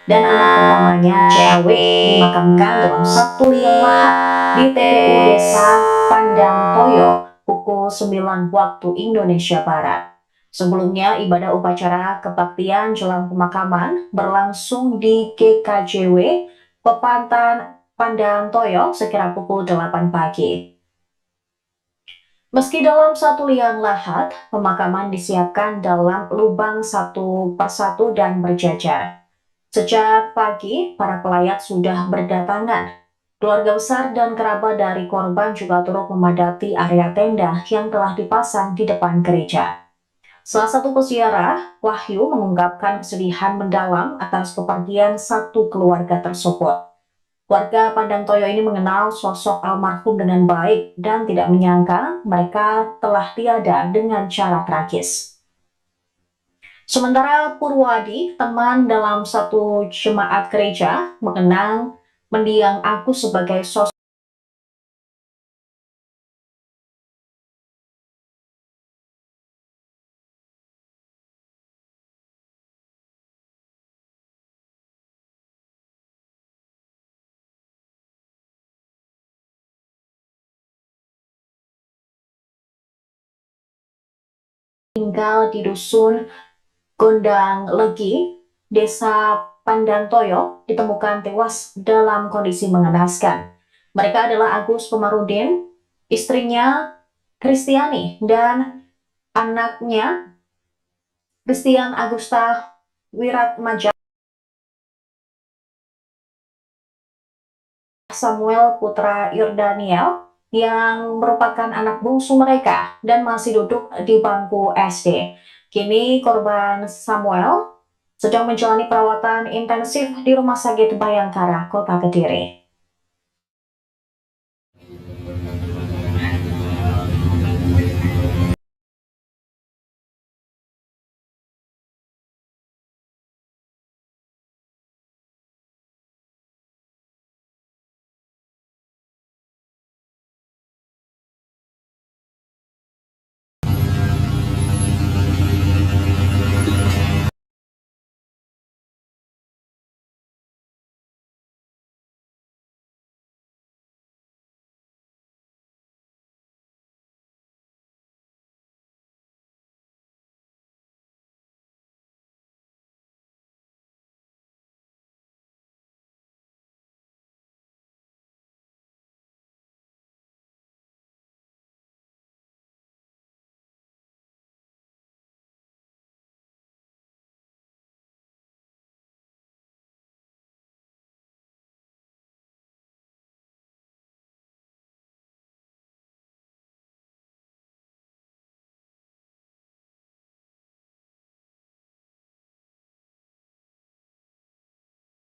dan anak pertamanya CAW dimakamkan dalam satu liang lahat di TPU Desa Pandang Toyo pukul 9 waktu Indonesia Barat. Sebelumnya, ibadah upacara kebaktian jelang pemakaman berlangsung di GKJW Pepantan Pandang Toyo sekira pukul 8 pagi. Meski dalam satu liang lahat, pemakaman disiapkan dalam lubang satu persatu dan berjajar. Sejak pagi, para pelayat sudah berdatangan. Keluarga besar dan kerabat dari korban juga turut memadati area tenda yang telah dipasang di depan gereja. Salah satu peziarah, Wahyu, mengungkapkan kesedihan mendalam atas kepergian satu keluarga tersebut. Warga Pandang Toyo ini mengenal sosok almarhum dengan baik dan tidak menyangka mereka telah tiada dengan cara tragis. Sementara Purwadi, teman dalam satu jemaat gereja, mengenang mendiang Agus sebagai sosok tinggal di dusun Gondang Legi, Desa Pandantoyo, ditemukan tewas dalam kondisi mengenaskan. Mereka adalah Agus Komarudin, istrinya Kristiani, dan anaknya Christian Agusta Wiratmaja, Samuel Putra Yordaniel, yang merupakan anak bungsu mereka dan masih duduk di bangku SD. Kini korban Samuel sedang menjalani perawatan intensif di Rumah Sakit Bayangkara, Kota Kediri.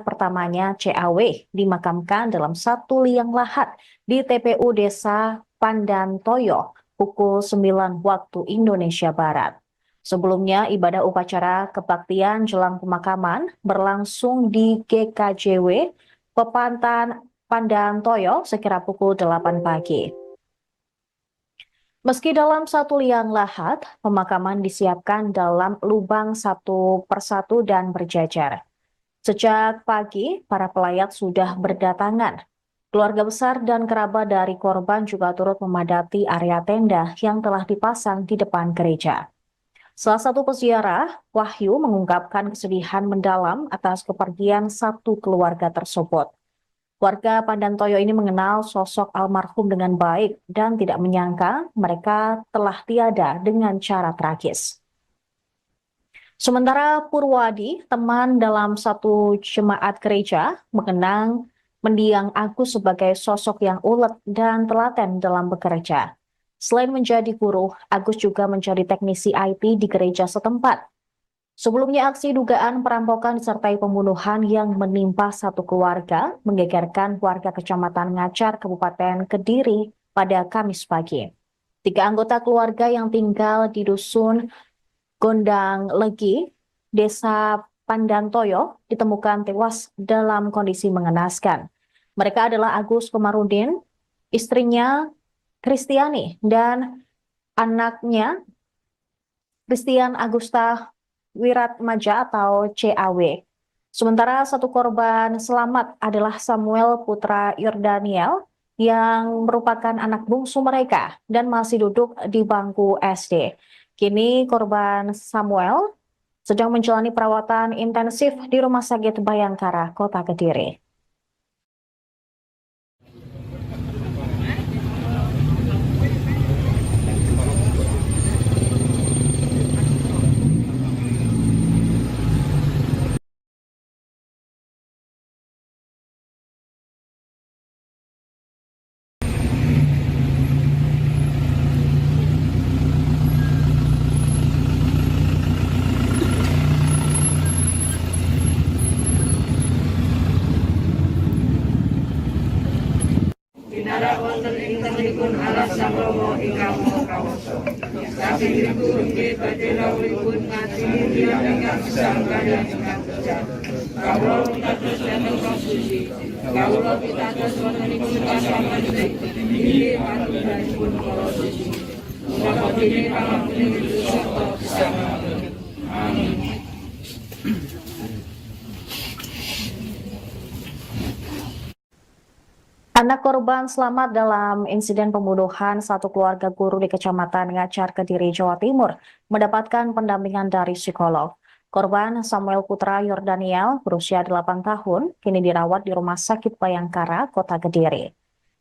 Pertamanya CAW dimakamkan dalam satu liang lahat di TPU Desa Pandantoyo pukul 9 waktu Indonesia Barat. Sebelumnya, ibadah upacara kebaktian jelang pemakaman berlangsung di GKJW Pepantan Pandantoyo sekira pukul 8 pagi. Meski dalam satu liang lahat, pemakaman disiapkan dalam lubang satu persatu dan berjajar. Sejak pagi, para pelayat sudah berdatangan. Keluarga besar dan kerabat dari korban juga turut memadati area tenda yang telah dipasang di depan gereja. Salah satu peziarah, Wahyu, mengungkapkan kesedihan mendalam atas kepergian satu keluarga tersebut. Warga Pandantoyo ini mengenal sosok almarhum dengan baik dan tidak menyangka mereka telah tiada dengan cara tragis. Sementara Purwadi, teman dalam satu jemaat gereja, mengenang mendiang Agus sebagai sosok yang ulet dan telaten dalam bekerja. Selain menjadi guru, Agus juga menjadi teknisi IT di gereja setempat. Sebelumnya, aksi dugaan perampokan disertai pembunuhan yang menimpa satu keluarga menggegerkan warga Kecamatan Ngacar, Kabupaten Kediri pada Kamis pagi. 3 anggota keluarga yang tinggal di dusun Gondang Legi, Desa Pandantoyo, ditemukan tewas dalam kondisi mengenaskan. Mereka adalah Agus Komarudin, istrinya Kristiani, dan anaknya Christian Agusta Wiratmaja atau CAW. Sementara satu korban selamat adalah Samuel putra Yordaniel yang merupakan anak bungsu mereka dan masih duduk di bangku SD. Kini korban Samuel sedang menjalani perawatan intensif di Rumah Sakit Bayangkara, Kota Kediri. Dinara wonten ing tenipun alas samromo ingkang kawoso. Saking ribut nggih badhe rawuhipun ngati tiyang ingkang gesang kaliyan ingkang bejat. Kawula pitados dhateng konstitusi. Kawula pitados wontenipun pasaman inggih patundanipun para suci. Mula dene pangapunten sarta gesang. Amin. Anak korban selamat dalam insiden pembunuhan satu keluarga guru di Kecamatan Ngacar, Kediri, Jawa Timur, mendapatkan pendampingan dari psikolog. Korban Samuel putra Yordaniel berusia 8 tahun, kini dirawat di Rumah Sakit Bayangkara, Kota Kediri.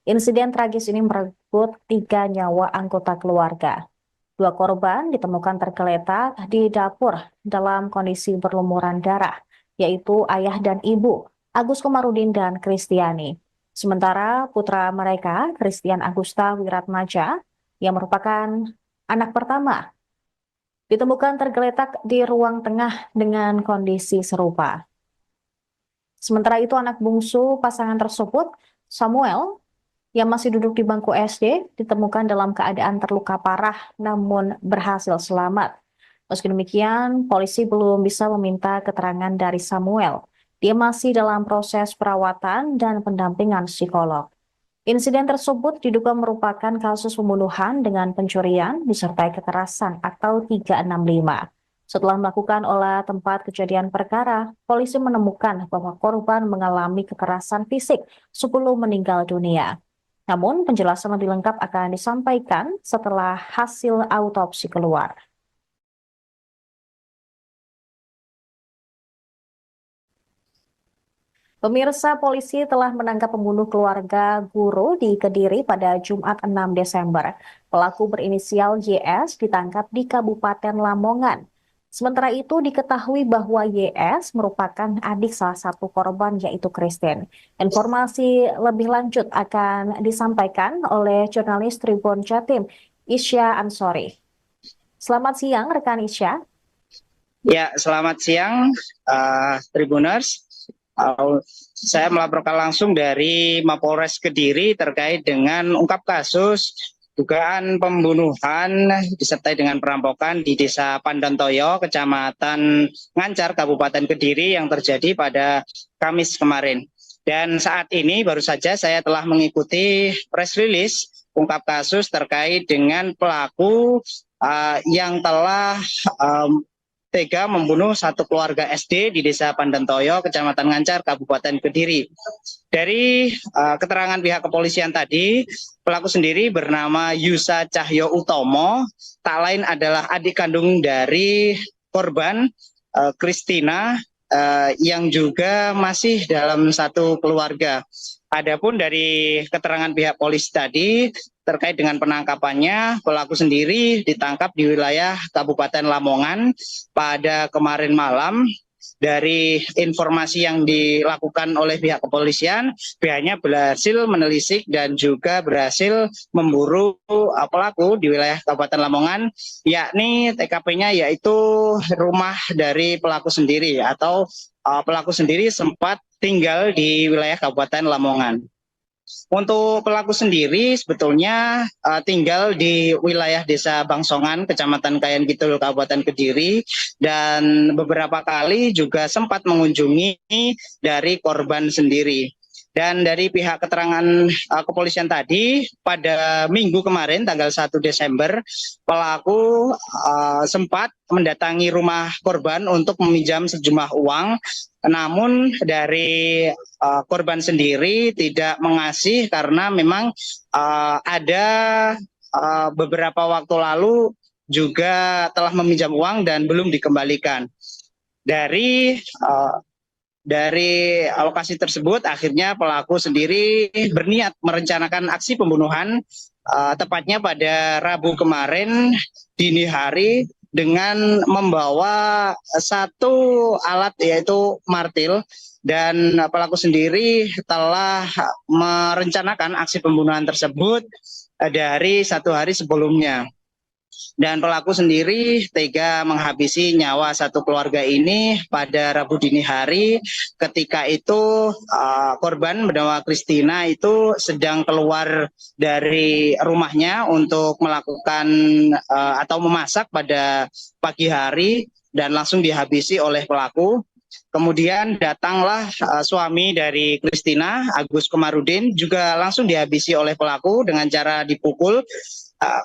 Insiden tragis ini merenggut 3 nyawa anggota keluarga. 2 korban ditemukan tergeletak di dapur dalam kondisi berlumuran darah, yaitu ayah dan ibu, Agus Komarudin dan Kristiani. Sementara putra mereka, Christian Agusta Wiratmaja, yang merupakan anak pertama, ditemukan tergeletak di ruang tengah dengan kondisi serupa. Sementara itu anak bungsu pasangan tersebut, Samuel, yang masih duduk di bangku SD, ditemukan dalam keadaan terluka parah namun berhasil selamat. Meski demikian, polisi belum bisa meminta keterangan dari Samuel. Dia masih dalam proses perawatan dan pendampingan psikolog. Insiden tersebut diduga merupakan kasus pembunuhan dengan pencurian disertai kekerasan atau 365. Setelah melakukan olah tempat kejadian perkara, polisi menemukan bahwa korban mengalami kekerasan fisik sebelum meninggal dunia. Namun, penjelasan lebih lengkap akan disampaikan setelah hasil autopsi keluar. Pemirsa, polisi telah menangkap pembunuh keluarga guru di Kediri pada Jumat 6 Desember. Pelaku berinisial YS ditangkap di Kabupaten Lamongan. Sementara itu diketahui bahwa YS merupakan adik salah satu korban yaitu Christine. Informasi lebih lanjut akan disampaikan oleh jurnalis Tribun Jatim, Isya Ansori. Selamat siang rekan Isya. Ya, selamat siang Tribuners. Saya melaporkan langsung dari Mapolres Kediri terkait dengan ungkap kasus dugaan pembunuhan disertai dengan perampokan di Desa Pandantoyo, Kecamatan Ngancar, Kabupaten Kediri yang terjadi pada Kamis kemarin. Dan saat ini baru saja saya telah mengikuti press release ungkap kasus terkait dengan pelaku yang telah tega membunuh satu keluarga SD di Desa Pandantoyo, Kecamatan Ngancar, Kabupaten Kediri. Dari keterangan pihak kepolisian tadi, pelaku sendiri bernama Yusa Cahyo Utomo, tak lain adalah adik kandung dari korban Christina yang juga masih dalam satu keluarga. Adapun dari keterangan pihak polisi tadi terkait dengan penangkapannya, pelaku sendiri ditangkap di wilayah Kabupaten Lamongan pada kemarin malam. Dari informasi yang dilakukan oleh pihak kepolisian, pihaknya berhasil menelisik dan juga berhasil memburu pelaku di wilayah Kabupaten Lamongan, yakni TKP-nya yaitu rumah dari pelaku sendiri atau pelaku sendiri sempat tinggal di wilayah Kabupaten Lamongan. Untuk pelaku sendiri sebetulnya tinggal di wilayah Desa Bangsongan, Kecamatan Kayan Kidul, Kabupaten Kediri, dan beberapa kali juga sempat mengunjungi dari korban sendiri. Dan dari pihak keterangan kepolisian tadi, pada minggu kemarin tanggal 1 Desember, pelaku sempat mendatangi rumah korban untuk meminjam sejumlah uang namun dari korban sendiri tidak mengasih karena memang ada beberapa waktu lalu juga telah meminjam uang dan belum dikembalikan. Dari lokasi tersebut, akhirnya pelaku sendiri berniat merencanakan aksi pembunuhan, tepatnya pada Rabu kemarin dini hari dengan membawa satu alat yaitu martil, dan pelaku sendiri telah merencanakan aksi pembunuhan tersebut dari 1 hari sebelumnya. Dan pelaku sendiri tega menghabisi nyawa satu keluarga ini pada Rabu dini hari. Ketika itu korban bernama Christina itu sedang keluar dari rumahnya untuk melakukan atau memasak pada pagi hari dan langsung dihabisi oleh pelaku. Kemudian datanglah suami dari Christina, Agus Komarudin, juga langsung dihabisi oleh pelaku dengan cara dipukul.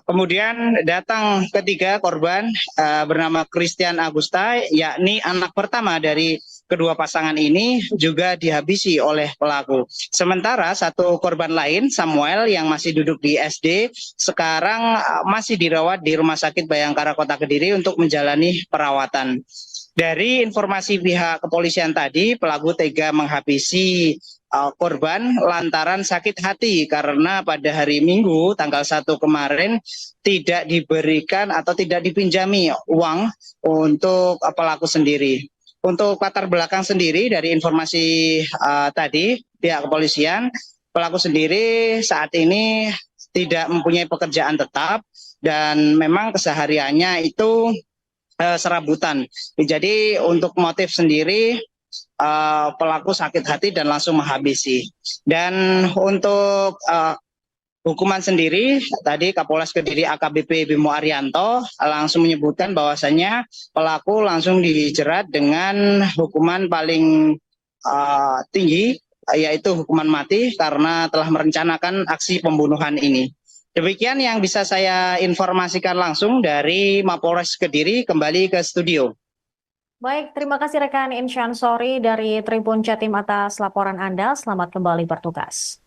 Kemudian datang ketiga korban bernama Christian Agusta, yakni anak pertama dari kedua pasangan ini, juga dihabisi oleh pelaku. Sementara satu korban lain, Samuel, yang masih duduk di SD, sekarang masih dirawat di Rumah Sakit Bayangkara Kota Kediri untuk menjalani perawatan. Dari informasi pihak kepolisian tadi, pelaku tega menghabisi korban lantaran sakit hati karena pada hari Minggu tanggal 1 kemarin tidak diberikan atau tidak dipinjami uang untuk pelaku sendiri. Untuk latar belakang sendiri dari informasi tadi pihak kepolisian, pelaku sendiri saat ini tidak mempunyai pekerjaan tetap dan memang kesehariannya itu serabutan. Jadi untuk motif sendiri pelaku sakit hati dan langsung menghabisi. Dan untuk hukuman sendiri, tadi Kapolres Kediri AKBP Bimo Arianto langsung menyebutkan bahwasannya pelaku langsung dijerat dengan hukuman paling tinggi, yaitu hukuman mati karena telah merencanakan aksi pembunuhan ini. Demikian yang bisa saya informasikan langsung dari Mapolres Kediri. Kembali ke studio. Baik, terima kasih rekan Insyan Sori dari Tribun Jatim atas laporan Anda. Selamat kembali bertugas.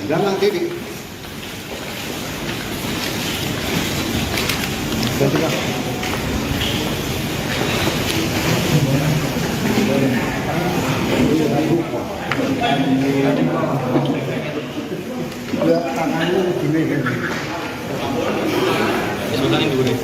Jangan kiri. Ya, tangannya gini. Sulangin dulu nih.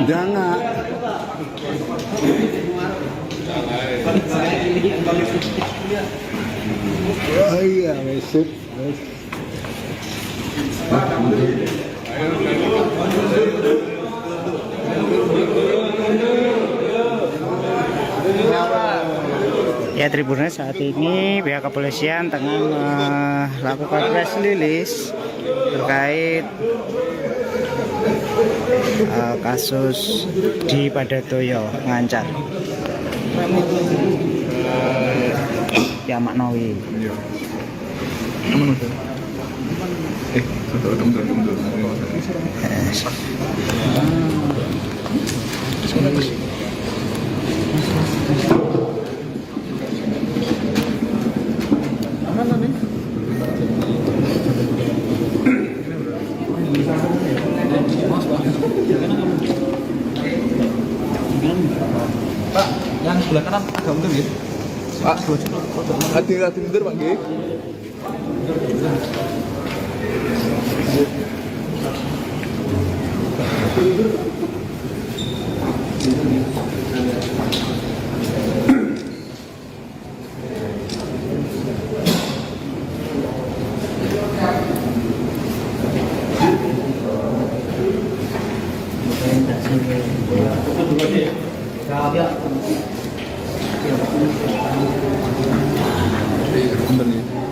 Jangan. Oh iya, besok. Ya, Tribuners, saat ini pihak kepolisian tengah melakukan press release terkait kasus di Padatoyo, Ngancar. Ya, Maknawi. Pak, yang sebelah kanan agak mundur ya. Pak, hati-hati mundur Pak G. Punten ya.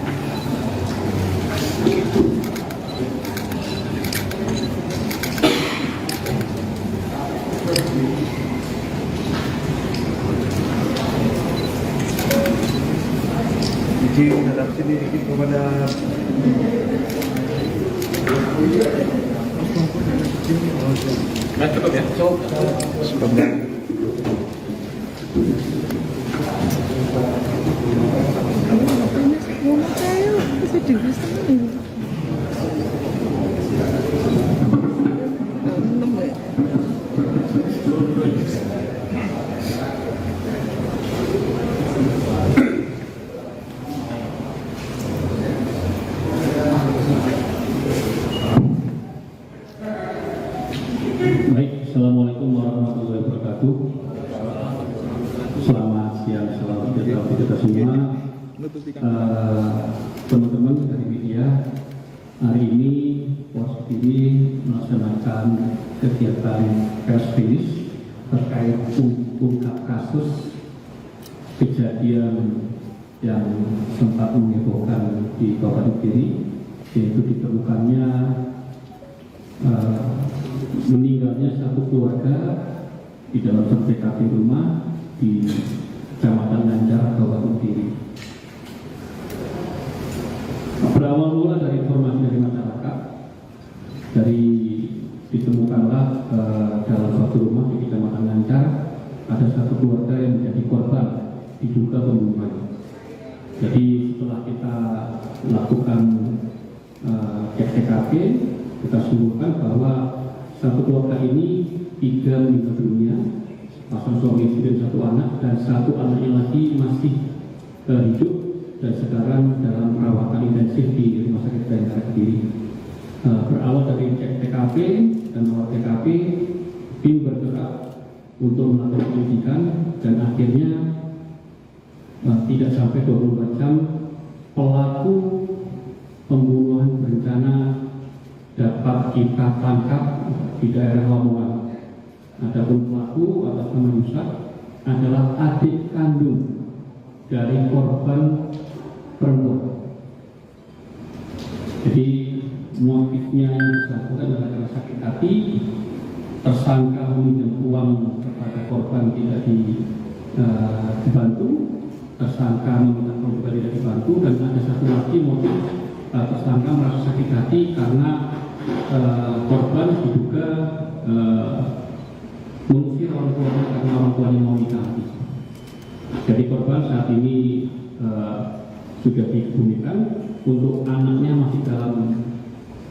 Izin hadap sini dikit kepada Cukup ya? sebentar. Baik, Assalamualaikum warahmatullahi wabarakatuh. Selamat siang, selamat sejahtera untuk kita semua. Teman-teman dari media, hari ini Polres Kediri melaksanakan kegiatan press release terkait ungkap kasus kejadian yang sempat menghebohkan di Kabupaten Kediri, yaitu ditemukannya meninggalnya satu keluarga di dalam satu TKP rumah di Kecamatan Ngancar, Kabupaten Kediri. Berawal mula dari informasi dari masyarakat, dari ditemukanlah dalam suatu rumah di Kecamatan Ngancar ada satu keluarga yang menjadi korban diduga pembunuhan. Jadi setelah kita lakukan cek TKP, kita simpulkan bahwa satu keluarga ini 3 meninggal dunia, pasang suami istri dan 1 anak, dan 1 anaknya lagi masih hidup dan sekarang dalam perawatan intensif di Rumah Sakit Bayangkara Kediri. Berawal dari cek TKP dan olah TKP, tim bergerak untuk melakukan penyelidikan dan akhirnya tidak sampai 24 jam pelaku pembunuhan berencana dapat kita tangkap di daerah Lamongan. Adapun pelaku atas nama Yusuf adalah adik kandung dari korban perempuan. Jadi motifnya yang bersangkutan adalah karena sakit hati, tersangka meminjam uang kepada korban tidak dibantu, tersangka meminta uang juga tidak dibantu, dan ada satu lagi motif tersangka merasa sakit hati karena korban diduga mengusir orang tuanya karena orang tuanya mau nikahi. Jadi korban saat ini sudah dikebumikan, untuk anaknya masih dalam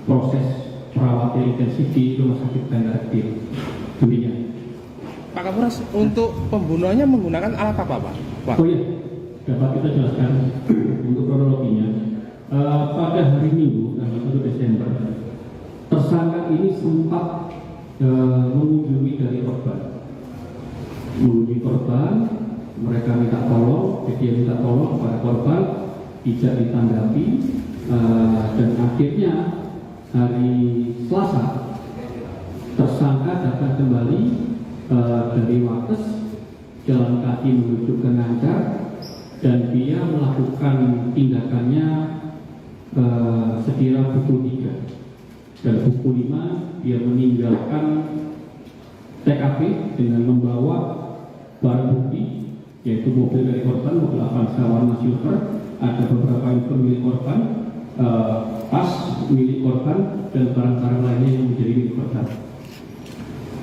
proses perawatan intensif di Rumah Sakit Bayangkara Kediri. Demikian. Pak Kapolres, untuk pembunuhannya menggunakan alat apa, Pak? Oh iya, dapat kita jelaskan untuk kronologinya. Pada hari Minggu, tanggal 1 Desember, tersangka ini sempat mengunjungi dari korban. Mengunjungi korban, mereka minta tolong, dia minta tolong kepada korban, tidak ditanggapi, dan akhirnya hari Selasa, tersangka datang kembali dari Wates, jalan kaki menuju ke Ngancar, dan dia melakukan tindakannya sekira pukul 3 dan pukul 5 dia meninggalkan TKP dengan membawa barang bukti, yaitu mobil dari korban, mobil Avanza warna silver, ada beberapa info milik korban, tas milik korban, dan barang-barang lainnya yang menjadi milik korban.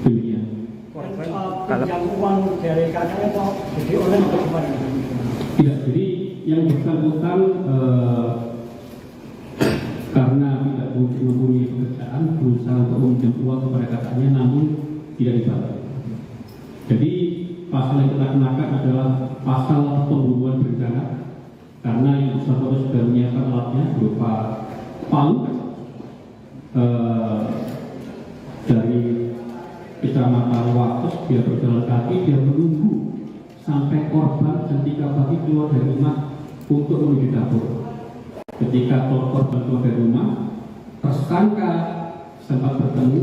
Demikian. Pinjam uang dari kakaknya atau jadi orang atau gimana? Tidak, jadi yang bersangkutan karena tidak mempunyai pekerjaan, berusaha untuk meminjam uang kepada kakaknya, namun tidak dibantu. Jadi pasal yang kita kenakan adalah pasal pembunuhan berencana, karena yang bersangkutan sudah menyiapkan alatnya berupa pang dari Kecamatan Wates, dia berjalan kaki, dia menunggu sampai korban jam 3 pagi keluar dari rumah untuk menuju dapur. Ketika korban keluar dari rumah, tersangka sempat bertemu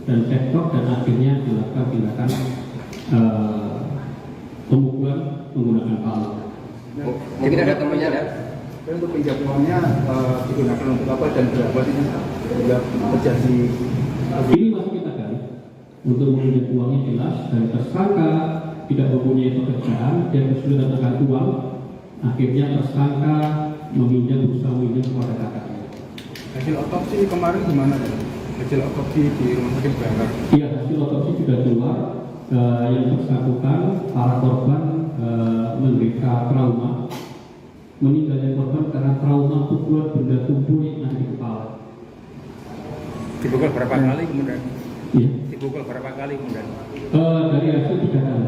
dan cekcok, dan akhirnya dilakukan tindakan pemukulan menggunakan palu. Mungkin ada temannya, ada? Dan untuk pinjam uangnya digunakan untuk apa dan berapa sih bila terjadi? Ini masih kita gali untuk meminjam uangnya jelas dan tersangka tidak mempunyai pekerjaan dan kesulitan terkait uang, akhirnya tersangka berusaha meminjam kepada kakaknya. Hasil otopsi kemarin gimana? Hasil otopsi di rumah sakit Bayangkara. Iya, hasil otopsi sudah keluar. Yang bersangkutan para korban menderita trauma. Meninggalnya korban karena trauma pukulan benda tubuh yang ada di kepala. Dipukul berapa kali kemudian? Iya. Dipukul berapa kali kemudian? Dari hasil 3 kali.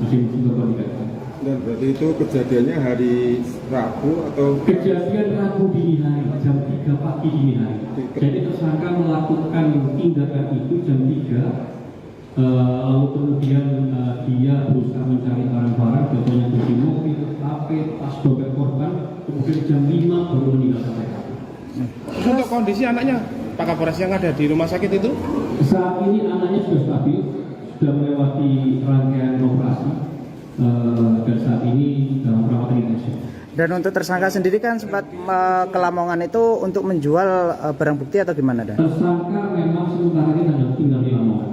Masih korban 3 kali. Dan berarti itu kejadiannya hari Rabu atau Kejadian Rabu dini hari, jam 3 pagi dini hari. Jadi tersangka melakukan tindakan itu jam 3. Lalu kemudian dia berusaha mencari barang-barang, contohnya kunci mobil, HP, tas dompet korban, kemudian jam 5 baru meninggal sampai hari. Untuk kondisi anaknya, Pak Kapolres yang ada di rumah sakit itu? Saat ini anaknya sudah stabil, sudah melewati rangkaian operasi, dan saat ini dalam perawatan intensif. Dan untuk tersangka sendiri kan sempat ke Lamongan itu untuk menjual barang bukti atau gimana, Dan? Tersangka memang sementara ini hanya tinggal di Lamongan.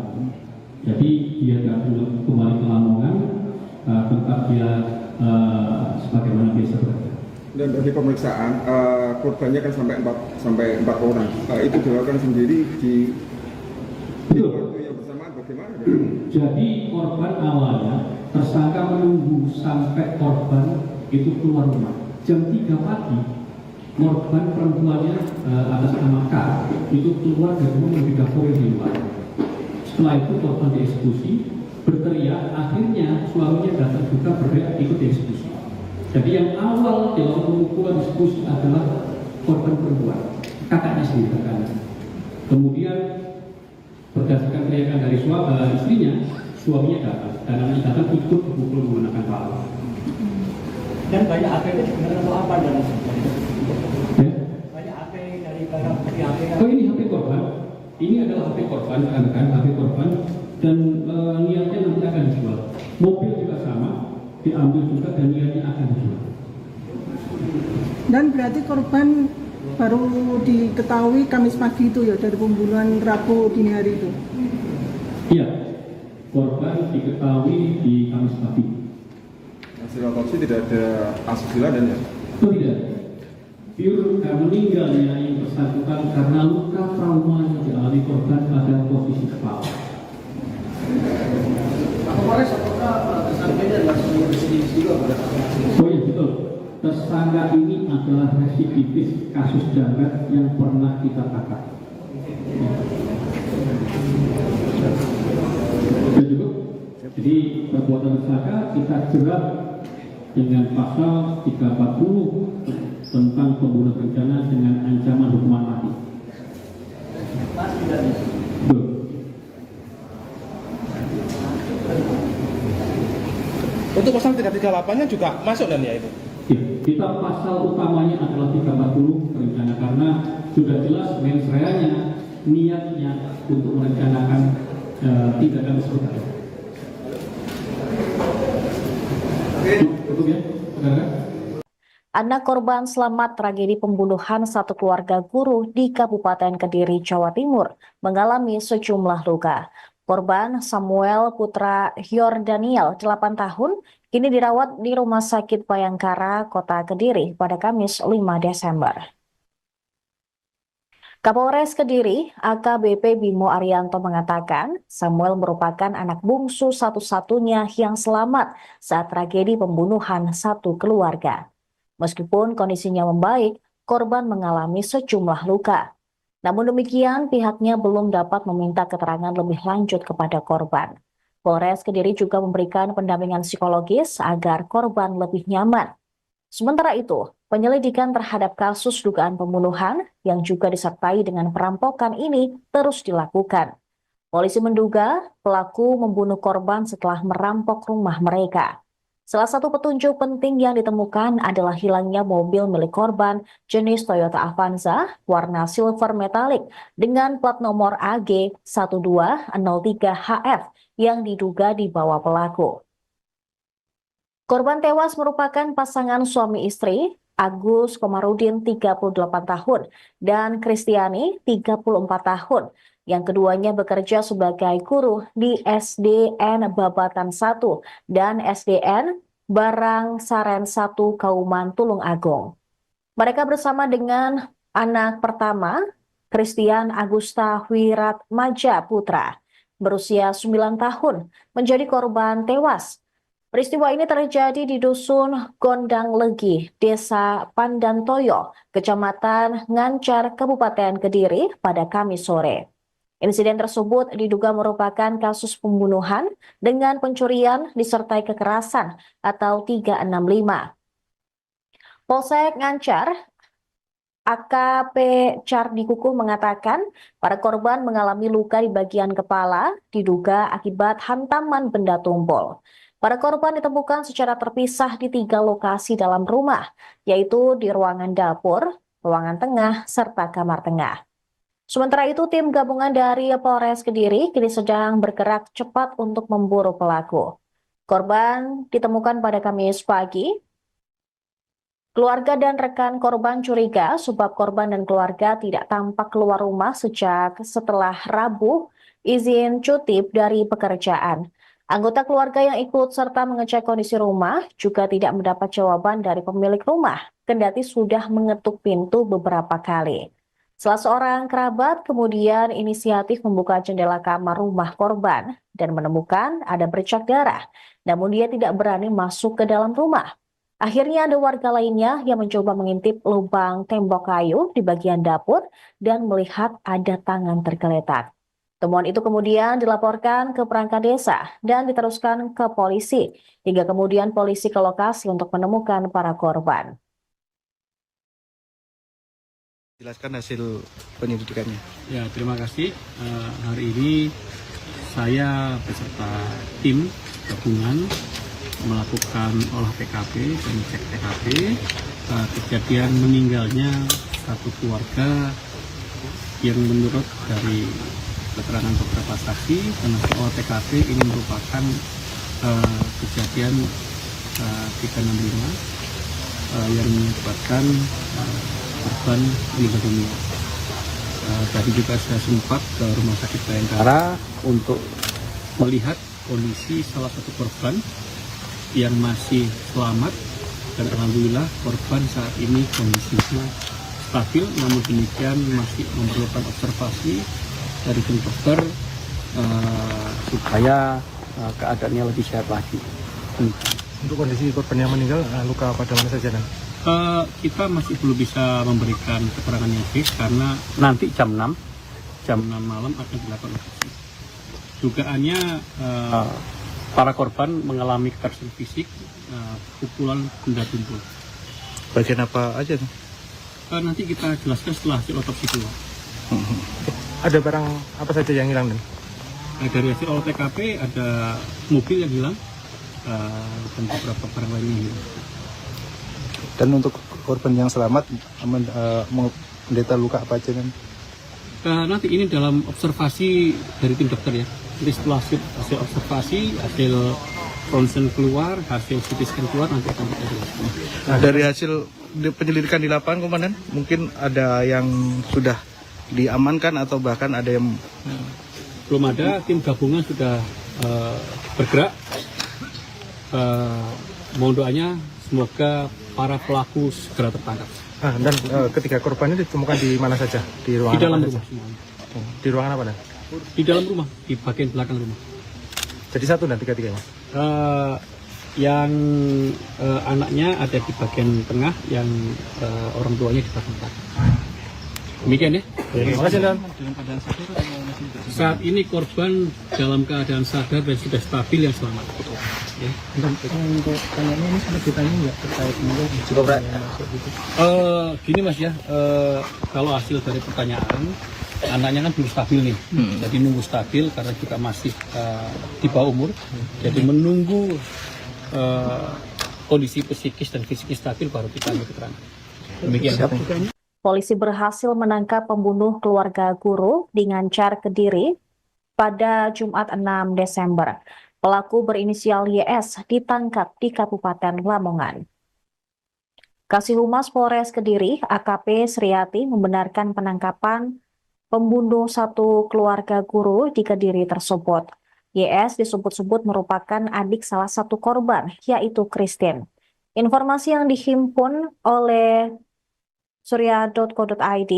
Jadi dia tidak kembali ke Lamongan, tempat dia sebagaimana biasa bekerja. dan dari pemeriksaan korbannya kan sampai 4 orang. Itu dilakukan sendiri di waktu yang bersamaan bagaimana? Jadi korban awalnya tersangka menunggu sampai korban itu keluar rumah. Jam 3 pagi korban perempuannya atas nama K itu keluar dari rumah di dapur di luar. Setelah itu korban dieksekusi, berteriak, akhirnya suaminya datang juga berteriak ikut dieksekusi. Jadi yang awal dalam pemukulan eksekusi adalah korban perempuan, kakaknya sendiri kakaknya. Kemudian berdasarkan teriakan dari istrinya, suaminya datang, dan anaknya datang ikut dipukul menggunakan palu. Dan banyak HP itu sebenarnya untuk apa dan Ya? banyak HP dari barang bukti HP kan? Oh, ini HP korban. Ini adalah HP korban, rekan-rekan, HP korban, dan niatnya nanti akan dijual. Mobil juga sama, diambil juga dan niatnya akan dijual. Dan berarti korban baru diketahui Kamis pagi itu ya, dari pembunuhan Rabu dini hari itu? Iya, korban diketahui di Kamis pagi. Hasil otopsi tidak ada asusila dan ya? Oh tidak, pure meninggalnya yang bersangkutan karena luka trauma yang dialami korban pada posisi kepala. Oh iya betul, tersangka ini adalah residivis kasus jamret yang pernah kita tangkap. Sudah cukup? Jadi perbuatan tersangka kita jerat dengan pasal 340 tentang pembunuhan berencana dengan ancaman hukuman mati. Betul. Untuk pasal 338-nya juga masuk dan ya itu? Ya, kita pasal utamanya adalah 340 berencana karena sudah jelas mens reanya niatnya untuk merencanakan tindakan tersebut. Cukup ya, saudara? Anak korban selamat tragedi pembunuhan satu keluarga guru di Kabupaten Kediri, Jawa Timur, mengalami sejumlah luka. Korban Samuel Putra Yordaniel, 8 tahun, kini dirawat di Rumah Sakit Bayangkara, Kota Kediri pada Kamis 5 Desember. Kapolres Kediri, AKBP Bimo Arianto mengatakan, Samuel merupakan anak bungsu satu-satunya yang selamat saat tragedi pembunuhan satu keluarga. Meskipun kondisinya membaik, korban mengalami sejumlah luka. Namun demikian, pihaknya belum dapat meminta keterangan lebih lanjut kepada korban. Polres Kediri juga memberikan pendampingan psikologis agar korban lebih nyaman. Sementara itu, penyelidikan terhadap kasus dugaan pembunuhan yang juga disertai dengan perampokan ini terus dilakukan. Polisi menduga pelaku membunuh korban setelah merampok rumah mereka. Salah satu petunjuk penting yang ditemukan adalah hilangnya mobil milik korban jenis Toyota Avanza warna silver metalik dengan plat nomor AG 1203HF yang diduga dibawa pelaku. Korban tewas merupakan pasangan suami istri Agus Komarudin 38 tahun, dan Kristiani 34 tahun. Yang keduanya bekerja sebagai guru di SDN Babatan 1 dan SDN Barang Saren 1 Kauman Tulung Agung. Mereka bersama dengan anak pertama, Christian Agusta Wiratmaja Putra, berusia 9 tahun, menjadi korban tewas. Peristiwa ini terjadi di Dusun Gondang Legi, Desa Pandantoyo, Kecamatan Ngancar, Kabupaten Kediri pada Kamis sore. Insiden tersebut diduga merupakan kasus pembunuhan dengan pencurian disertai kekerasan atau 365. Polsek Ngancar, AKP Cardi Kukuh mengatakan para korban mengalami luka di bagian kepala diduga akibat hantaman benda tumpul. Para korban ditemukan secara terpisah di 3 lokasi dalam rumah, yaitu di ruangan dapur, ruangan tengah, serta kamar tengah. Sementara itu, tim gabungan dari Polres Kediri kini sedang bergerak cepat untuk memburu pelaku. Korban ditemukan pada Kamis pagi. Keluarga dan rekan korban curiga sebab korban dan keluarga tidak tampak keluar rumah sejak setelah Rabu izin cuti dari pekerjaan. Anggota keluarga yang ikut serta mengecek kondisi rumah juga tidak mendapat jawaban dari pemilik rumah, kendati sudah mengetuk pintu beberapa kali. Salah seorang kerabat kemudian inisiatif membuka jendela kamar rumah korban dan menemukan ada bercak darah, namun dia tidak berani masuk ke dalam rumah. Akhirnya ada warga lainnya yang mencoba mengintip lubang tembok kayu di bagian dapur dan melihat ada tangan tergeletak. Temuan itu kemudian dilaporkan ke perangkat desa dan diteruskan ke polisi, hingga kemudian polisi ke lokasi untuk menemukan para korban. Jelaskan hasil penyelidikannya. Ya, terima kasih. Hari ini saya beserta tim gabungan melakukan olah TKP dan cek TKP. Kejadian meninggalnya satu keluarga yang menurut dari keterangan beberapa saksi dan olah TKP ini merupakan kejadian 365 yang menyebabkan korban meninggal dunia. Tadi juga saya sempat ke Rumah Sakit Bayangkara untuk melihat kondisi salah satu korban yang masih selamat, dan alhamdulillah korban saat ini kondisinya stabil, namun demikian masih memerlukan observasi dari tim dokter supaya keadaannya lebih sehat lagi. Untuk kondisi korban yang meninggal, luka pada mana saja? Kita masih belum bisa memberikan keterangan yang fix karena nanti jam 6 malam akan dilakukan otopsi. Dugaannya para korban mengalami kekerasan fisik, pukulan benda tumpul. Bagian apa aja? Nanti kita jelaskan setelah hasil otopsi keluar. Ada barang apa saja yang hilang? Dari hasil olah TKP ada mobil yang hilang dan beberapa barang lainnya yang hilang. Dan untuk korban yang selamat, menderita luka apa aja? Nanti ini dalam observasi dari tim dokter ya. Jadi setelah hasil observasi, hasil ronsen keluar, hasil CT scan keluar, nanti akan kita jelaskan. Nah, dari hasil penyelidikan di lapangan, Komandan, mungkin ada yang sudah diamankan atau bahkan ada yang belum ada. Tim gabungan sudah bergerak. Mohon doanya semoga para pelaku segera tertangkap. Dan ketiga korban ini ditemukan di mana saja? Di ruangan? Di dalam rumah. Di ruangan apa? Di dalam rumah, di bagian belakang rumah. Jadi satu dan tiga-tiganya? Yang anaknya ada di bagian tengah, yang orang tuanya di bagian belakang. Demikian ya. Terima kasih, Dan. Saat ini korban dalam keadaan sadar dan sudah stabil, yang selamat. Ya. Untuk pertanyaan ini sudah ditanya nggak terkait dengan gini Mas ya, kalau hasil dari pertanyaan anaknya kan belum stabil nih, jadi nunggu stabil karena juga masih di bawah umur, jadi menunggu kondisi psikis dan fisikis stabil baru kita ambil keterangan. Demikian. Polisi berhasil menangkap pembunuh keluarga guru di Ngancar, Kediri pada Jumat 6 Desember. Pelaku berinisial YS ditangkap di Kabupaten Lamongan. Kasih Humas Polres Kediri, AKP Sriati, membenarkan penangkapan pembunuh satu keluarga guru di Kediri tersebut. YS disebut-sebut merupakan adik salah satu korban, yaitu Christine. Informasi yang dihimpun oleh surya.co.id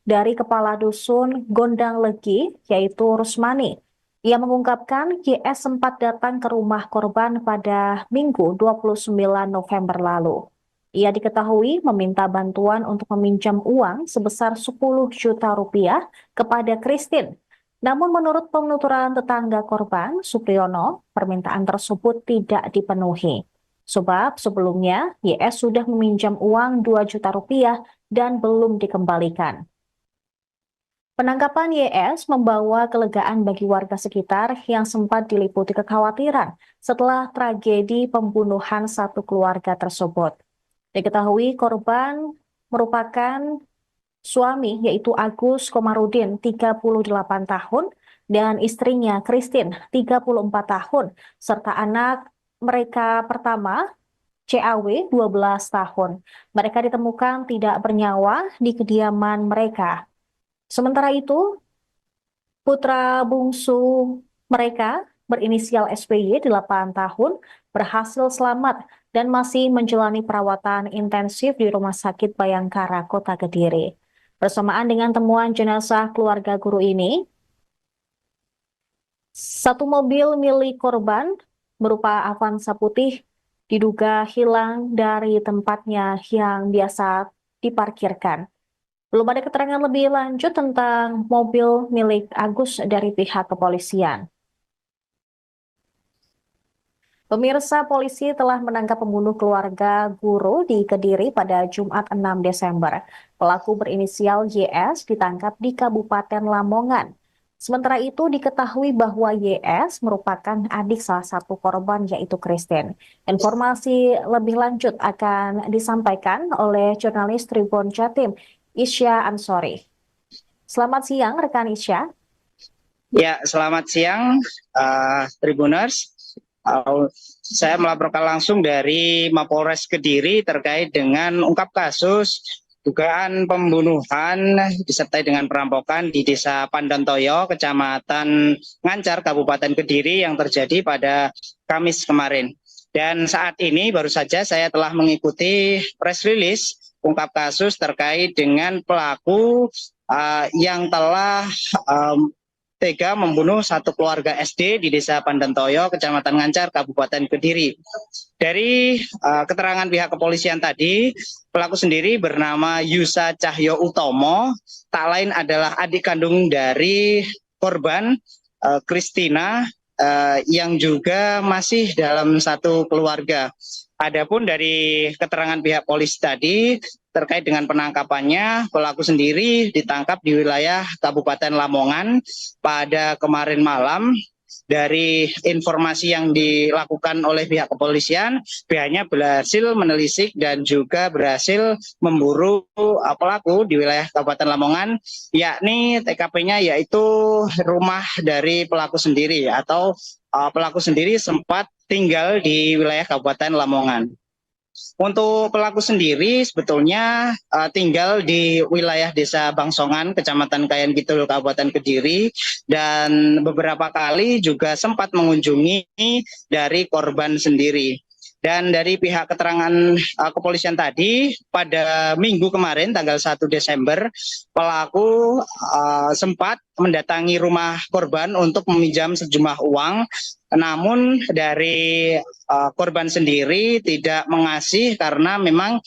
dari Kepala Dusun Gondang Legi, yaitu Rusmani. Ia mengungkapkan YS sempat datang ke rumah korban pada Minggu 29 November lalu. Ia diketahui meminta bantuan untuk meminjam uang sebesar 10 juta rupiah kepada Christine. Namun menurut penuturan tetangga korban, Supriyono, permintaan tersebut tidak dipenuhi. Sebab sebelumnya YS sudah meminjam uang 2 juta rupiah dan belum dikembalikan. Penangkapan YS membawa kelegaan bagi warga sekitar yang sempat diliputi kekhawatiran setelah tragedi pembunuhan satu keluarga tersebut. Diketahui korban merupakan suami, yaitu Agus Komarudin, 38 tahun, dan istrinya Christine, 34 tahun, serta anak mereka pertama, CAW, 12 tahun. Mereka ditemukan tidak bernyawa di kediaman mereka. Sementara itu, putra bungsu mereka berinisial SPY, 8 tahun, berhasil selamat dan masih menjalani perawatan intensif di Rumah Sakit Bayangkara, Kota Kediri. Bersamaan dengan temuan jenazah keluarga guru ini, satu mobil milik korban berupa Avanza putih diduga hilang dari tempatnya yang biasa diparkirkan. Belum ada keterangan lebih lanjut tentang mobil milik Agus dari pihak kepolisian. Pemirsa, polisi telah menangkap pembunuh keluarga guru di Kediri pada Jumat 6 Desember. Pelaku berinisial YS ditangkap di Kabupaten Lamongan. Sementara itu diketahui bahwa YS merupakan adik salah satu korban, yaitu Christine. Informasi lebih lanjut akan disampaikan oleh jurnalis Tribun Jatim, Isya Ansori. Selamat siang, rekan Isya. Ya, selamat siang, Tribuners. Saya melaporkan langsung dari Mapolres Kediri terkait dengan ungkap kasus dugaan pembunuhan disertai dengan perampokan di Desa Pandantoyo, Kecamatan Ngancar, Kabupaten Kediri yang terjadi pada Kamis kemarin. Dan saat ini baru saja saya telah mengikuti press release ungkap kasus terkait dengan pelaku yang telah tega membunuh satu keluarga SD di Desa Pandantoyo, Kecamatan Ngancar, Kabupaten Kediri. Dari keterangan pihak kepolisian tadi, pelaku sendiri bernama Yusa Cahyo Utomo, tak lain adalah adik kandung dari korban Christina, yang juga masih dalam satu keluarga. Adapun dari keterangan pihak polisi tadi terkait dengan penangkapannya, pelaku sendiri ditangkap di wilayah Kabupaten Lamongan pada kemarin malam. Dari informasi yang dilakukan oleh pihak kepolisian, pihaknya berhasil menelisik dan juga berhasil memburu pelaku di wilayah Kabupaten Lamongan, yakni TKP-nya yaitu rumah dari pelaku sendiri, atau pelaku sendiri sempat tinggal di wilayah Kabupaten Lamongan. Untuk pelaku sendiri sebetulnya tinggal di wilayah Desa Bangsongan, Kecamatan Kayan Kidul, Kabupaten Kediri, dan beberapa kali juga sempat mengunjungi dari korban sendiri. Dan dari pihak keterangan kepolisian tadi, pada minggu kemarin tanggal 1 Desember, pelaku sempat mendatangi rumah korban untuk meminjam sejumlah uang. Namun dari korban sendiri tidak mengasih karena memang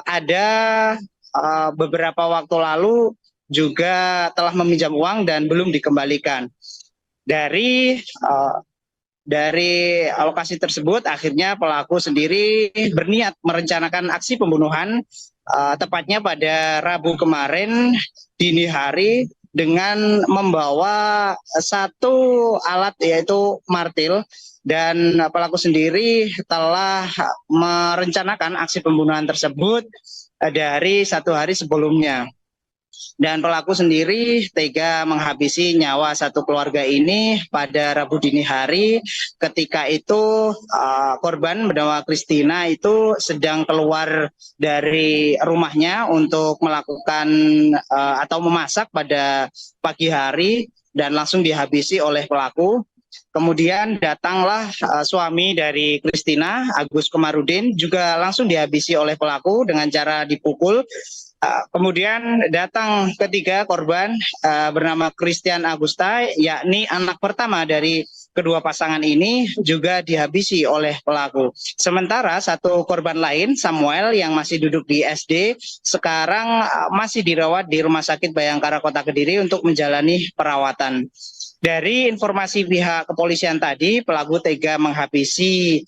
ada beberapa waktu lalu juga telah meminjam uang dan belum dikembalikan. Dari lokasi tersebut, akhirnya pelaku sendiri berniat merencanakan aksi pembunuhan tepatnya pada Rabu kemarin dini hari dengan membawa satu alat yaitu martil, dan pelaku sendiri telah merencanakan aksi pembunuhan tersebut dari 1 hari sebelumnya. Dan pelaku sendiri tega menghabisi nyawa satu keluarga ini pada Rabu dini hari. Ketika itu korban bernama Christina itu sedang keluar dari rumahnya untuk melakukan atau memasak pada pagi hari dan langsung dihabisi oleh pelaku. Kemudian datanglah suami dari Christina, Agus Komarudin, juga langsung dihabisi oleh pelaku dengan cara dipukul. Kemudian datang ketiga korban bernama Christian Agusta, yakni anak pertama dari kedua pasangan ini, juga dihabisi oleh pelaku. Sementara satu korban lain, Samuel, yang masih duduk di SD, sekarang masih dirawat di Rumah Sakit Bayangkara Kota Kediri untuk menjalani perawatan. Dari informasi pihak kepolisian tadi, pelaku tega menghabisi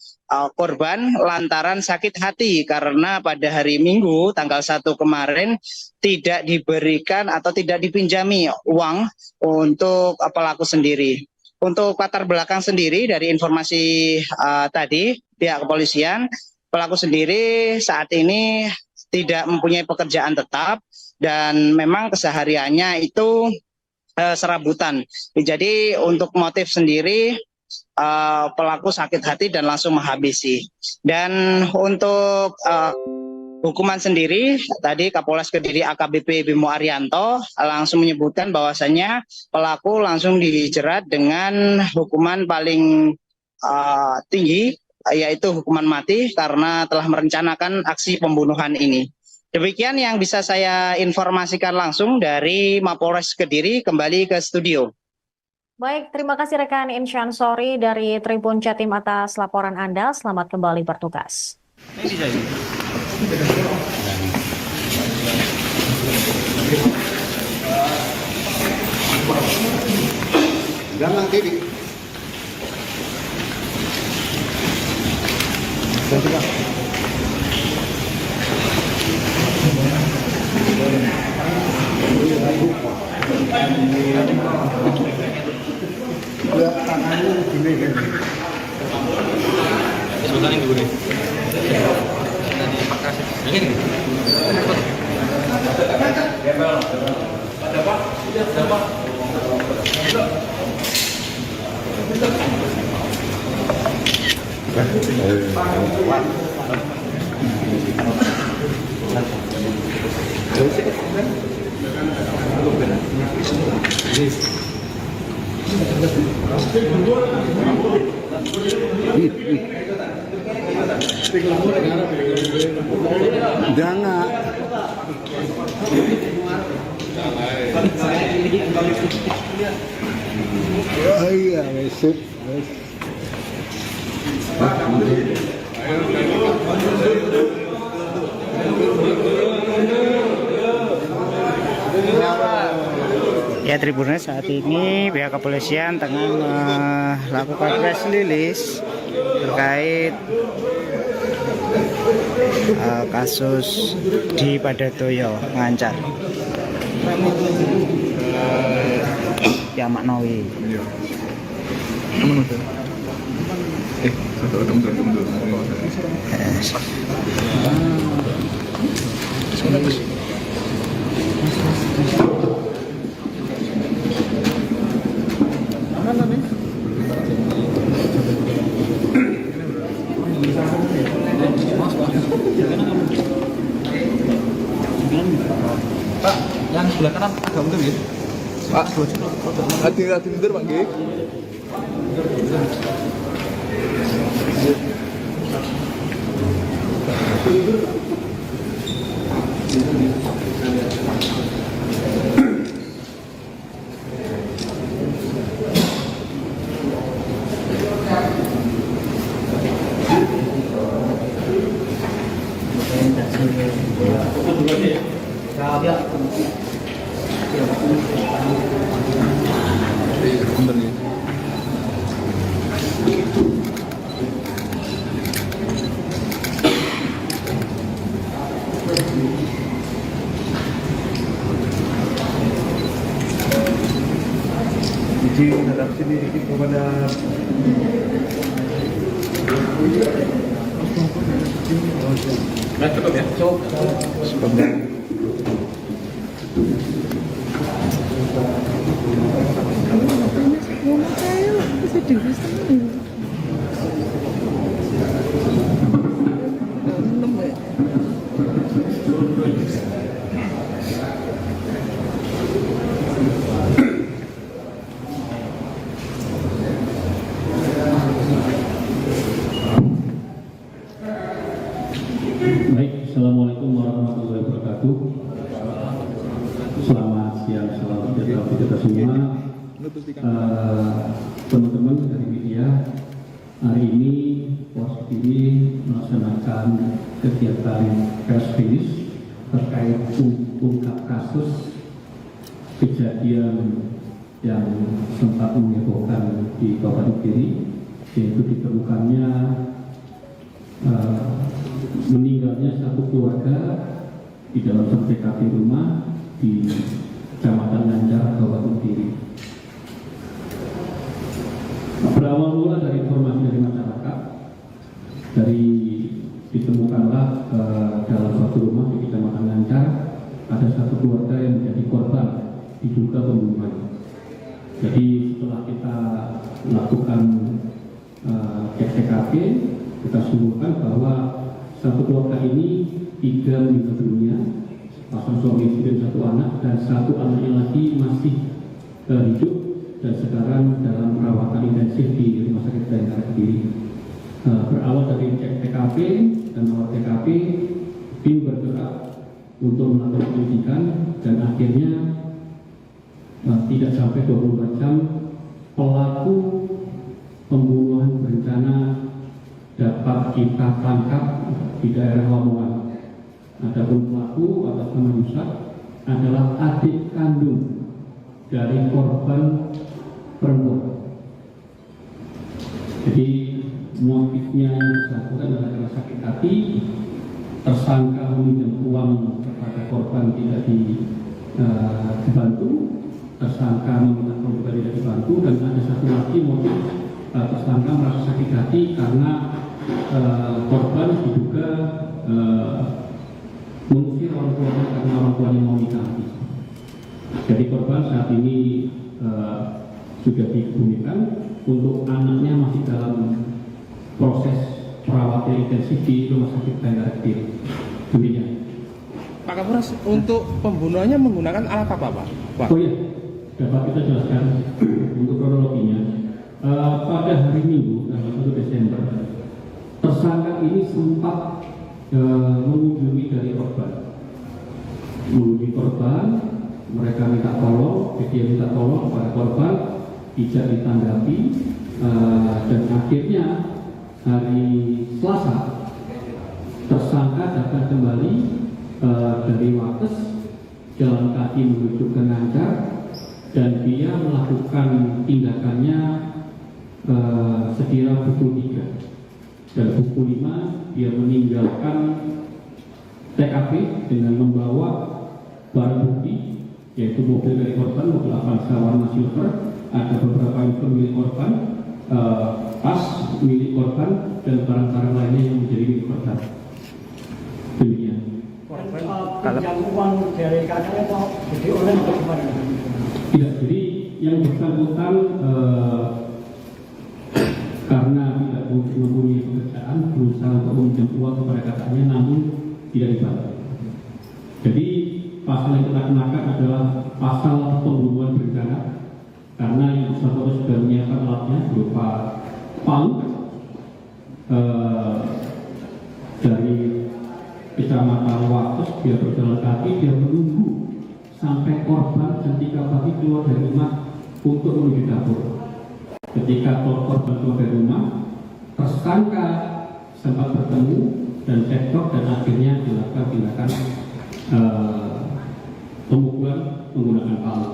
korban lantaran sakit hati karena pada hari Minggu tanggal 1 kemarin tidak diberikan atau tidak dipinjami uang untuk pelaku sendiri. Untuk latar belakang sendiri dari informasi tadi pihak kepolisian, pelaku sendiri saat ini tidak mempunyai pekerjaan tetap dan memang kesehariannya itu serabutan. Jadi untuk motif sendiri pelaku sakit hati dan langsung menghabisi. Dan untuk hukuman sendiri, tadi Kapolres Kediri AKBP Bimo Arianto langsung menyebutkan bahwasannya pelaku langsung dijerat dengan hukuman paling tinggi, yaitu hukuman mati karena telah merencanakan aksi pembunuhan ini. Demikian yang bisa saya informasikan langsung dari Mapolres Kediri. Kembali ke studio. Baik, terima kasih rekan Insyan Sori dari Tribun Jatim atas laporan Anda. Selamat kembali bertugas. Jangan TV. Jangan. Oh iya, besok. Ya, Tribuners, saat ini pihak kepolisian tengah melakukan press release terkait kasus di Padatoyo, Ngancar. Ya Maknawi. Pak, yang sebelah kanan agak mundur ya. Pak, hati-hati mundur Pak G. Izin hadap sini kepada cukup ya? Cukup. Baik, Assalamualaikum warahmatullahi wabarakatuh. Selamat siang, salam sejahtera untuk kita semua. Teman-teman dari media, hari ini Polres Kediri melaksanakan kegiatan press release terkait ungkap kasus kejadian yang sempat menghebohkan di Kabupaten Kediri, yaitu ditemukannya meninggalnya satu keluarga di dalam satu TKP rumah di Kecamatan Ngancar, Kabupaten Kediri. Berawal mula dari informasi dari masyarakat, dari ditemukanlah dalam suatu rumah di Kecamatan Ngancar ada satu keluarga yang menjadi korban diduga pembunuhan. Jadi setelah kita melakukan cek TKP, kita simpulkan bahwa satu keluarga ini 3 meninggal dunia, pasang suami istri dan 1 anak, dan 1 anaknya lagi masih hidup dan sekarang dalam perawatan intensif di Rumah Sakit Bayangkara Kediri. Berawal dari cek TKP dan olah TKP, tim bergerak untuk melakukan penyelidikan dan akhirnya tidak sampai 24 jam pelaku pembunuhan berencana dapat kita tangkap di daerah Lamongan. Adapun pelaku atau nama Yusuf adalah adik kandung dari korban perempuan. Jadi motifnya yang bersangkutan adalah karena sakit hati, tersangka meminjam uang kepada korban tidak dibantu, tersangka meminta uang juga tidak dibantu, dan ada satu lagi motif tersangka merasa sakit hati karena korban diduga mengusir orang tuanya karena orang tuanya mau nikahi. Jadi korban saat ini sudah dikebumikan, untuk anaknya masih dalam proses perawatan intensif di Rumah Sakit Bayangkara Kediri. Demikian. Pak Kapolres, untuk pembunuhannya menggunakan alat apa, Pak? Oh iya, dapat kita jelaskan untuk kronologinya. Pada hari Minggu, tanggal 1 Desember, tersangka ini sempat mengunjungi dari korban. Mengunjungi korban, mereka minta tolong, dia minta tolong kepada korban, tidak ditanggapi, dan akhirnya hari Selasa, tersangka datang kembali dari Wates, jalan kaki menuju ke Ngancar, dan dia melakukan tindakannya sekira pukul 3. Dan pukul 5 dia meninggalkan TKP dengan membawa barang bukti, yaitu mobil dari korban, mobil Avanza warna silver, ada beberapa info milik korban, tas milik korban, dan barang-barang lainnya yang menjadi milik korban. Demikian. Pinjam uang dari kakaknya itu jadi orang atau gimana? Tidak, jadi yang bersangkutan karena tidak mempunyai pekerjaan, berusaha untuk meminjam uang kepada kakaknya, namun tidak dibantu. Jadi pasal yang kita kenakan adalah pasal pembunuhan berencana, karena yang bersangkutan sudah menyiapkan alatnya berupa palu dari Kecamatan Wates, dia berjalan kaki, dia menunggu sampai korban jam 3 pagi keluar dari rumah untuk menuju dapur. Ketika korban keluar dari rumah, tersangka sempat bertemu dan cekcok, dan akhirnya dilakukan tindakan pemukulan menggunakan palu.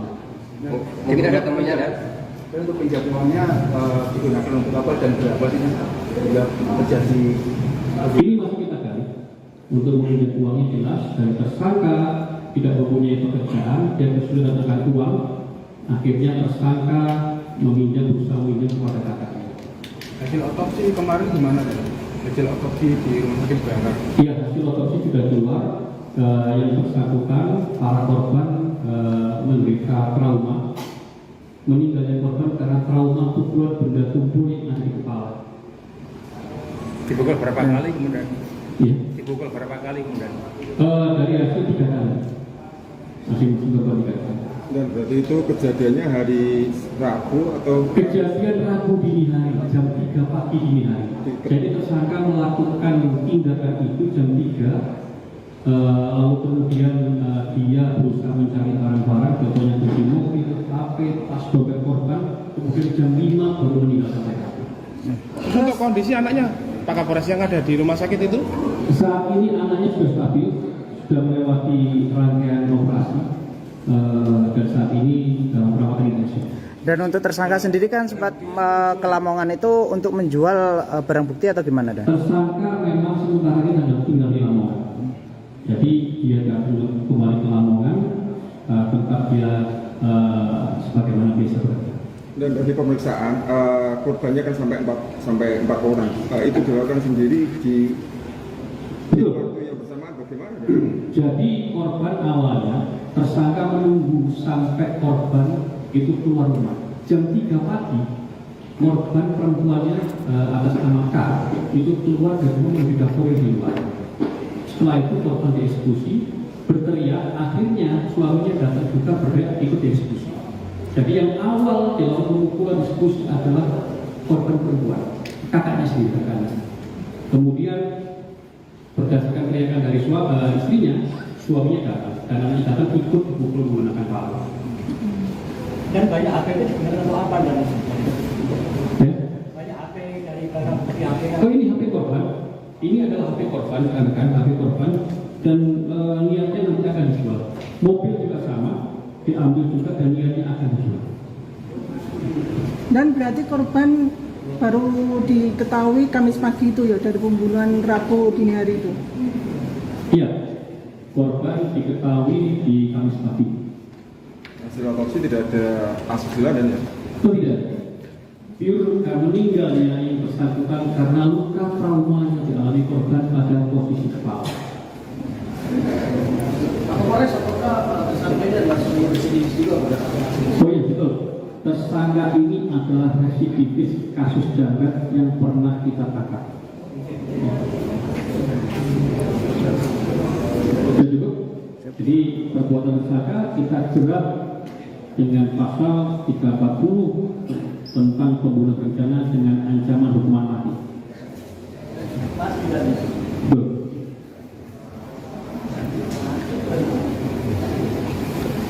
Jadi ada temannya kan? Dan untuk pinjam uangnya digunakan untuk apa dan berapa sih? Bila terjadi ini masih kita gali. Untuk meminjam uangnya jelas dari tersangka tidak mempunyai pekerjaan, dia kesulitan dengan uang, akhirnya tersangka berusaha meminjam kepada kakaknya. Hasil otopsi kemarin gimana kan? Hasil otopsi di Rumah Sakit Bayangkara? Iya, hasil otopsi sudah keluar. Yang bersangkutan para korban menderita trauma meninggalnya korban karena trauma pukulan benda tumpul yang ada di kepala. Dipukul berapa kali kemudian? Iya. Dipukul berapa kali kemudian? Dari hasil 3 kali. Masih korban 3 kali. Dan berarti itu kejadiannya hari Rabu atau Kejadian Rabu dini hari, jam 3 pagi dini hari. Jadi tersangka melakukan tindakan itu jam 3. Lalu kemudian dia berusaha mencari barang-barang, contohnya kunci mobil, HP, tas, dompet korban. Kemudian jam 5 baru meninggalkan TKP. Untuk kondisi anaknya, Pak Kapolres yang ada di rumah sakit itu? Saat ini anaknya sudah stabil, sudah melewati rangkaian operasi, dan saat ini dalam perawatan intensif. Dan untuk tersangka sendiri kan sempat ke Lamongan itu untuk menjual barang bukti atau gimana, Dan? Tersangka memang sementara ini sedang tinggal di Lamongan. Jadi dia tidak perlu kembali ke Lamongan, tempat dia sebagaimana biasa bekerja. dan dari pemeriksaan korbannya kan sampai 4 orang. Itu dilakukan sendiri di waktu yang bersamaan bagaimana? Jadi korban awalnya tersangka menunggu sampai korban itu keluar rumah. Jam 3 pagi korban perempuannya atas nama K itu keluar dari rumah yang didapuri di luar. Setelah itu korban dieksekusi, berteriak, akhirnya suaminya datang juga berteriak ikut dieksekusi. Jadi yang awal dalam pemukulan eksekusi adalah korban perempuan, kakaknya sendiri, kakaknya. Kemudian berdasarkan teriakan dari istrinya, suaminya datang, dan anaknya datang ikut dipukul menggunakan palu. Dan banyak HP itu digunakan untuk apa dan Ya? banyak HP dari barang bukti HP kan? Oh, ini HP korban. Ini adalah HP korban, rekan-rekan, HP korban, dan niatnya nanti akan dijual. Mobil juga sama, diambil juga dan niatnya akan dijual. Dan berarti korban baru diketahui Kamis pagi itu ya dari pembunuhan Rabu dini hari itu. Iya, korban diketahui di Kamis pagi. Hasil otopsi tidak ada asusila dan ya? Oh tidak, pure meninggalnya yang bersangkutan karena luka trauma yang dialami korban pada posisi kepala. Kapolres, apakah tersangka ini adalah sebuah residivis juga pada Oh iya betul, tersangka ini adalah residivis kasus jambret yang pernah kita tangkap. Sudah cukup? Jadi perbuatan tersangka kita jerat dengan pasal 340 tentang pembunuhan berencana dengan ancaman hukuman mati. Betul.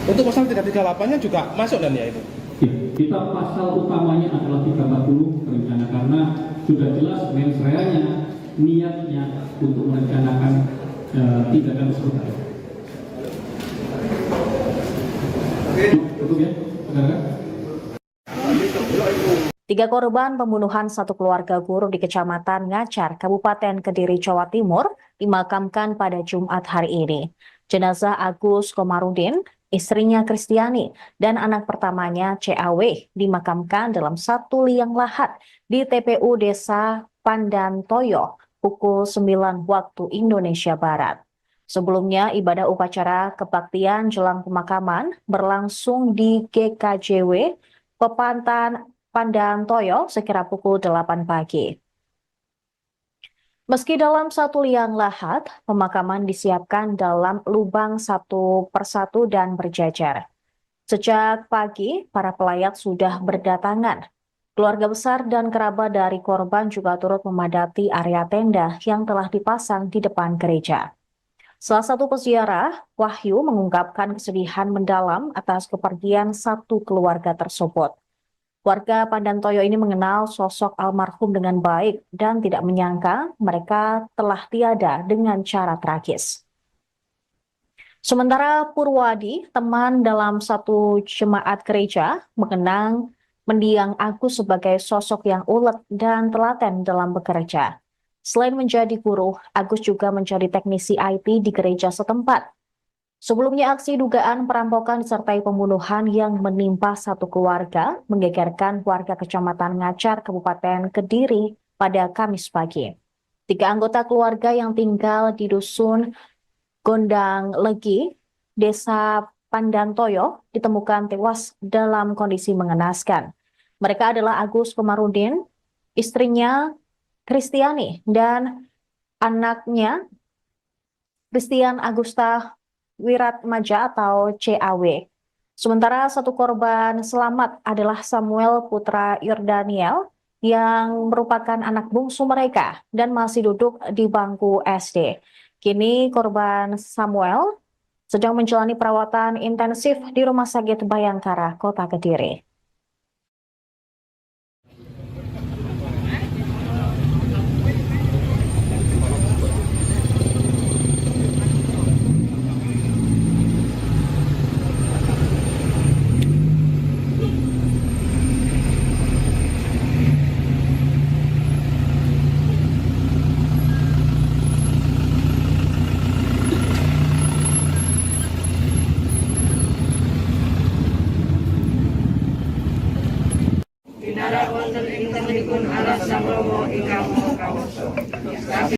Untuk pasal 338-nya juga masuk dan ya itu? Ya, kita pasal utamanya adalah 340 berencana karena sudah jelas mens rea-nya, niatnya untuk merencanakan tindakan tersebut. Cukup ya, saudara? 3 korban pembunuhan satu keluarga guru di Kecamatan Ngacar, Kabupaten Kediri, Jawa Timur, dimakamkan pada Jumat hari ini. Jenazah Agus Komarudin, istrinya Kristiani, dan anak pertamanya CAW dimakamkan dalam satu liang lahat di TPU Desa Pandantoyo pukul 9 waktu Indonesia Barat. Sebelumnya, ibadah upacara kebaktian jelang pemakaman berlangsung di GKJW Pepantan Pandantoyo sekira pukul 8 pagi. Meski dalam satu liang lahat, pemakaman disiapkan dalam lubang satu persatu dan berjajar. Sejak pagi, para pelayat sudah berdatangan. Keluarga besar dan kerabat dari korban juga turut memadati area tenda yang telah dipasang di depan gereja. Salah satu peziarah, Wahyu, mengungkapkan kesedihan mendalam atas kepergian satu keluarga tersebut. Warga Pandantoyo ini mengenal sosok almarhum dengan baik dan tidak menyangka mereka telah tiada dengan cara tragis. Sementara Purwadi, teman dalam satu jemaat gereja, mengenang mendiang Agus sebagai sosok yang ulet dan telaten dalam bekerja. Selain menjadi guru, Agus juga menjadi teknisi IT di gereja setempat. Sebelumnya aksi dugaan perampokan disertai pembunuhan yang menimpa satu keluarga menggegerkan warga Kecamatan Ngacar, Kabupaten Kediri pada Kamis pagi. 3 anggota keluarga yang tinggal di Dusun Gondang Legi, Desa Pandantoyo ditemukan tewas dalam kondisi mengenaskan. Mereka adalah Agus Komarudin, istrinya Kristiani, dan anaknya Christian Agusta Wiratmaja atau CAW. Sementara satu korban selamat adalah Samuel putra Yordaniel yang merupakan anak bungsu mereka dan masih duduk di bangku SD. Kini korban Samuel sedang menjalani perawatan intensif di Rumah Sakit Bayangkara, Kota Kediri.